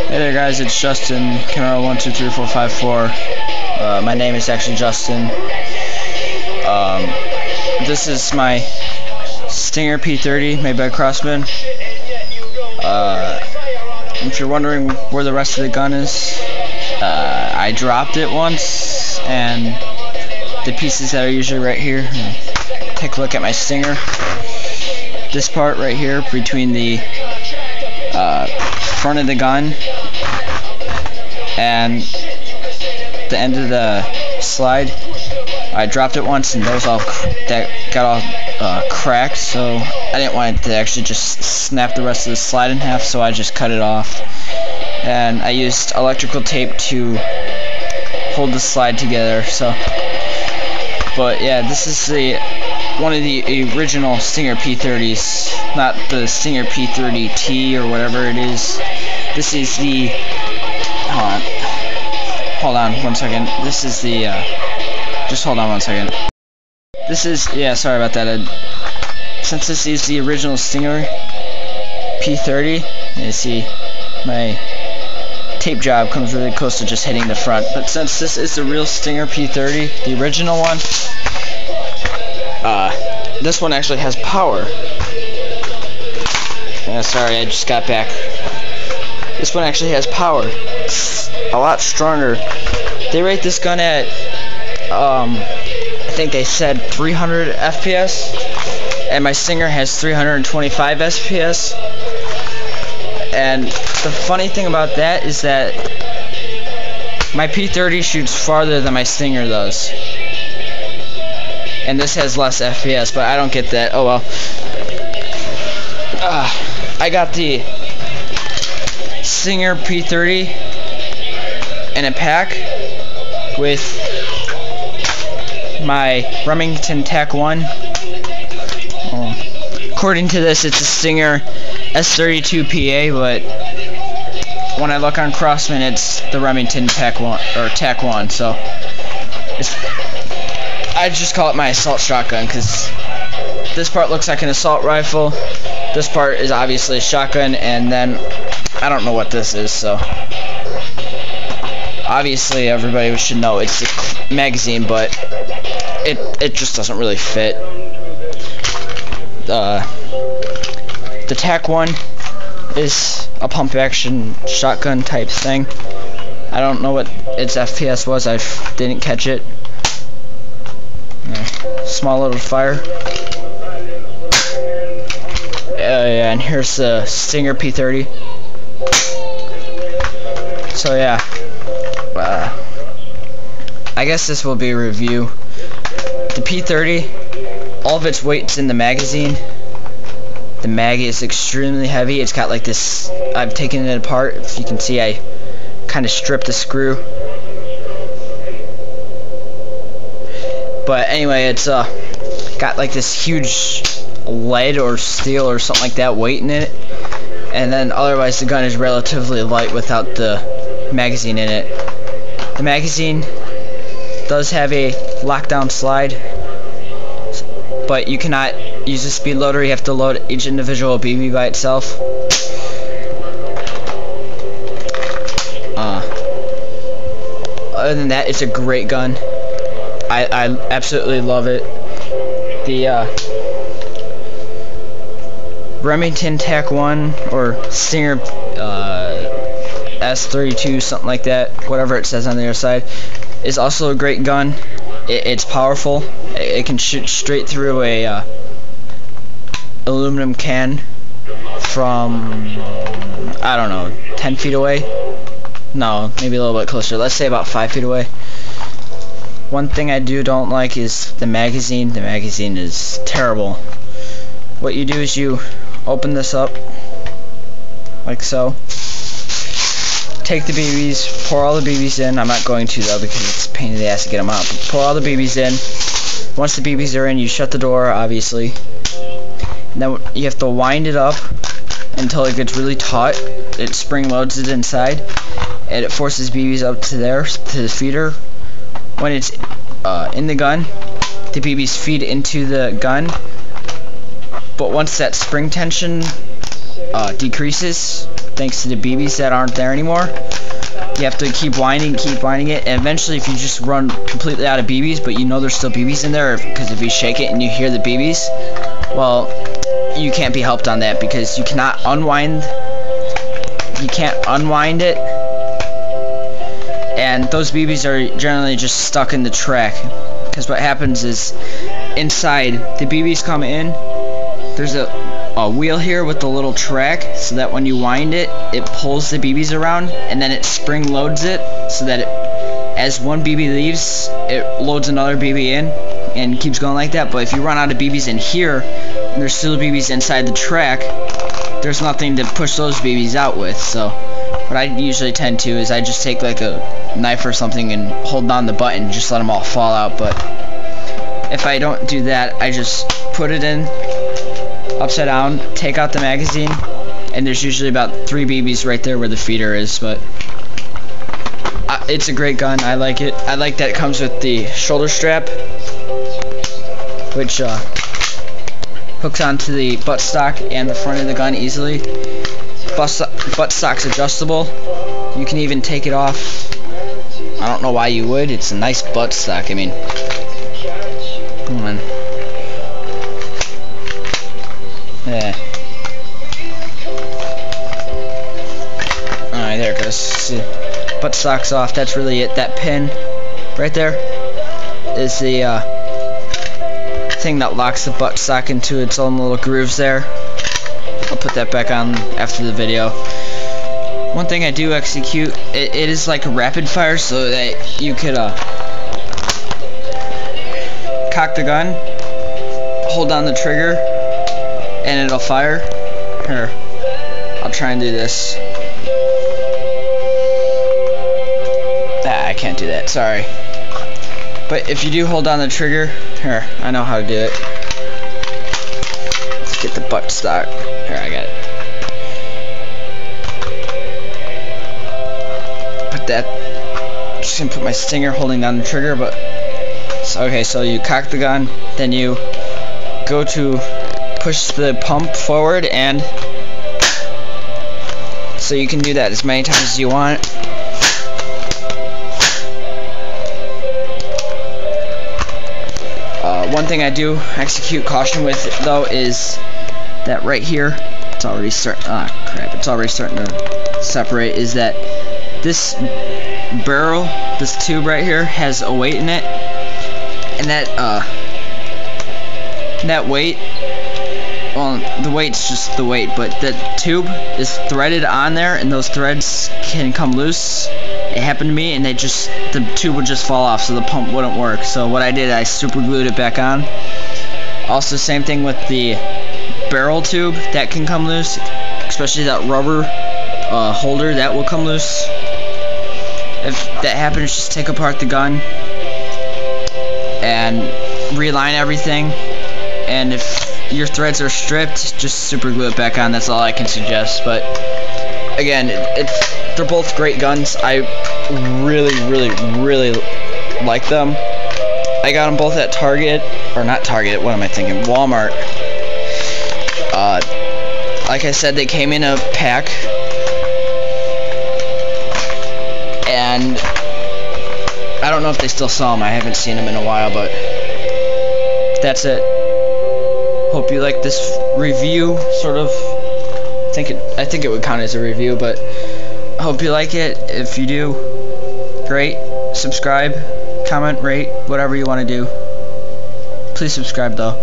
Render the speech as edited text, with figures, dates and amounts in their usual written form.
Hey there guys, it's Justin, Camaro 123454. My name is actually Justin. This is my Stinger P30 made by Crosman. If you're wondering where the rest of the gun is, I dropped it once, and the pieces that are usually right here. Take a look at my Stinger. This part right here between the front of the gun and the end of the slide, I dropped it once and that got all cracked, so I didn't want it to actually just snap the rest of the slide in half, so I just cut it off, and I used electrical tape to hold the slide together. But yeah, this is one of the original Stinger P30s, not the Stinger P30T or whatever it is. This is the, hold on one second. This is the, just hold on one second. This is, yeah, sorry about that. Since this is the original Stinger P30, you see my tape job comes really close to just hitting the front. But since this is the real Stinger P30, the original one, this one actually has power. Yeah, sorry, I just got back. This one actually has power. It's a lot stronger. They rate this gun at, I think they said 300 FPS, and my Stinger has 325 FPS. And the funny thing about that is that my P30 shoots farther than my Stinger does. And this has less FPS, but I don't get that. Oh well. I got the Stinger P30 in a pack with my Remington Tac 1. According to this, it's a Stinger S32 PA, but when I look on Crosman, it's the Remington Tac 1 or Tac 1. So I just call it my assault shotgun, because this part looks like an assault rifle, this part is obviously a shotgun, and then I don't know what this is, so obviously everybody should know it's a magazine, but it just doesn't really fit. The Tac 1 is a pump action shotgun type thing. I don't know what its FPS was, I didn't catch it. Small little fire. Yeah, and here's the Stinger P30. So yeah, I guess this will be a review. The P30, all of its weight's in the magazine. The mag is extremely heavy. It's got like this, I've taken it apart. If you can see, I kind of stripped the screw. But anyway, it's got like this huge lead or steel or something like that weight in it, and then otherwise the gun is relatively light without the magazine in it. The magazine does have a lockdown slide, but you cannot use a speed loader. You have to load each individual BB by itself. Other than that, it's a great gun. I absolutely love it. The Remington Tac 1 or Stinger S32, something like that, whatever it says on the other side, is also a great gun. It's powerful. It can shoot straight through a aluminum can from, I don't know, 10 feet away. No, maybe a little bit closer. Let's say about 5 feet away. One thing I don't like is the magazine. The magazine is terrible. What you do is you open this up like so. Take the BBs, pour all the BBs in. I'm not going to though, because it's a pain in the ass to get them out. But pour all the BBs in. Once the BBs are in, you shut the door, obviously. And then you have to wind it up until it gets really taut. It spring loads it inside, and it forces BBs up to there, to the feeder. When it's in the gun, the BBs feed into the gun, but once that spring tension decreases, thanks to the BBs that aren't there anymore. You have to keep winding it, and eventually if you just run completely out of BBs, but you know there's still BBs in there, because if you shake it and you hear the BBs, well, you can't be helped on that, because you can't unwind it, and those BBs are generally just stuck in the track, because what happens is, inside, the BBs come in, there's a wheel here with the little track, so that when you wind it, it pulls the BBs around, and then it spring loads it, so that as one BB leaves, it loads another BB in, and keeps going like that. But if you run out of BBs in here, and there's still BBs inside the track, there's nothing to push those BBs out with. So what I usually tend to is I just take like a knife or something and hold down the button and just let them all fall out. But if I don't do that, I just put it in upside down, take out the magazine, and there's usually about 3 BBs right there where the feeder is. But it's a great gun. I like it. I like that it comes with the shoulder strap, which hooks onto the buttstock and the front of the gun easily. Buttstock's adjustable. You can even take it off. I don't know why you would. It's a nice buttstock. I mean, come on. Yeah. Alright, there it goes. See, buttstock's off. That's really it. That pin right there is the thing that locks the buttstock into its own little grooves there. I'll put that back on after the video. One thing I do execute, it is like a rapid fire, so that you could cock the gun, hold down the trigger, and it'll fire. Here, I'll try and do this. I can't do that, sorry. But if you do hold down the trigger, here, I know how to do it. Let's get the buttstock. Here, I got it. Put that, just gonna put my stinger holding down the trigger, but, okay, so you cock the gun, then you go to push the pump forward, and so you can do that as many times as you want. One thing I do execute caution with, though, is that right here, it's already starting to separate, is that this barrel, this tube right here, has a weight in it, and that weight, well, the weight's just the weight, but the tube is threaded on there, and those threads can come loose. It happened to me, and the tube would just fall off, so the pump wouldn't work. So what I did, I super glued it back on. Also, same thing with the barrel tube, that can come loose, especially that rubber holder, that will come loose. If that happens, just take apart the gun and realign everything, and if your threads are stripped, just super glue it back on. That's all I can suggest. But again, they're both great guns. I really like them. I got them both at Target, or not Target, what am I thinking, Walmart. Like I said, they came in a pack, and I don't know if they still sell them. I haven't seen them in a while, but that's it. Hope you like this review, sort of. I think it would count as a review, but I hope you like it. If you do, great. Subscribe, comment, rate, whatever you want to do. Please subscribe, though.